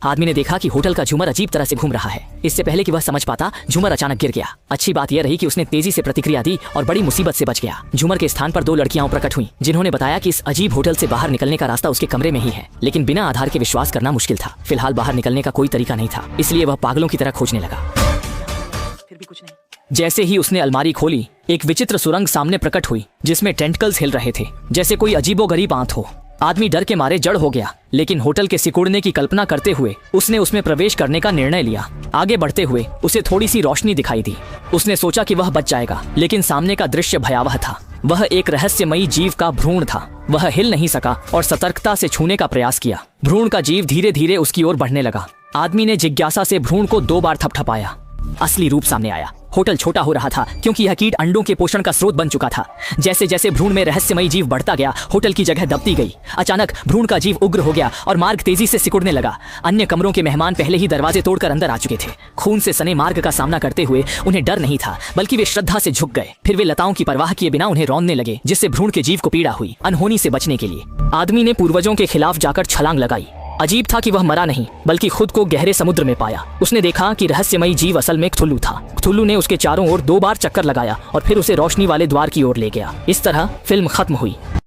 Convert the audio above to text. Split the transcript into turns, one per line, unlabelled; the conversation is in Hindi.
आदमी ने देखा कि होटल का झूमर अजीब तरह से घूम रहा है। इससे पहले कि वह समझ पाता, झूमर अचानक गिर गया। अच्छी बात यह रही कि उसने तेजी से प्रतिक्रिया दी और बड़ी मुसीबत से बच गया। झूमर के स्थान पर 2 लड़कियां प्रकट हुई, जिन्होंने बताया कि इस अजीब होटल से बाहर निकलने का रास्ता उसके कमरे में ही है। लेकिन बिना आधार के विश्वास करना मुश्किल था। फिलहाल बाहर निकलने का कोई तरीका नहीं था, इसलिए वह पागलों की तरह खोजने लगा।
फिर भी कुछ नहीं।
जैसे ही उसने अलमारी खोली, एक विचित्र सुरंग सामने प्रकट हुई, जिसमें टेंटकल्स हिल रहे थे, जैसे कोई अजीबोगरीब आंत हो। आदमी डर के मारे जड़ हो गया, लेकिन होटल के सिकुड़ने की कल्पना करते हुए उसने उसमें प्रवेश करने का निर्णय लिया। आगे बढ़ते हुए उसे थोड़ी सी रोशनी दिखाई दी। उसने सोचा कि वह बच जाएगा, लेकिन सामने का दृश्य भयावह था। वह एक रहस्यमयी जीव का भ्रूण था। वह हिल नहीं सका और सतर्कता से छूने का प्रयास किया। भ्रूण का जीव धीरे धीरे उसकी ओर बढ़ने लगा। आदमी ने जिज्ञासा से भ्रूण को 2 बार थपथपाया। असली रूप सामने आया। होटल छोटा हो रहा था, क्योंकि यह कीट अंडों के पोषण का स्रोत बन चुका था। जैसे जैसे भ्रूण में रहस्यमयी जीव बढ़ता गया, होटल की जगह दबती गई। अचानक भ्रूण का जीव उग्र हो गया और मार्ग तेजी से सिकुड़ने लगा। अन्य कमरों के मेहमान पहले ही दरवाजे तोड़कर अंदर आ चुके थे। खून से सने मार्ग का सामना करते हुए उन्हें डर नहीं था, बल्कि वे श्रद्धा से झुक गए। फिर वे लताओं की परवाह किए बिना उन्हें रौंदने लगे, जिससे भ्रूण के जीव को पीड़ा हुई। अनहोनी से बचने के लिए आदमी ने पूर्वजों के खिलाफ जाकर छलांग लगाई। अजीब था कि वह मरा नहीं, बल्कि खुद को गहरे समुद्र में पाया। उसने देखा कि रहस्यमयी जीव असल में क्थुल्लू था। क्थुल्लू ने उसके चारों ओर 2 बार चक्कर लगाया और फिर उसे रोशनी वाले द्वार की ओर ले गया। इस तरह फिल्म खत्म हुई।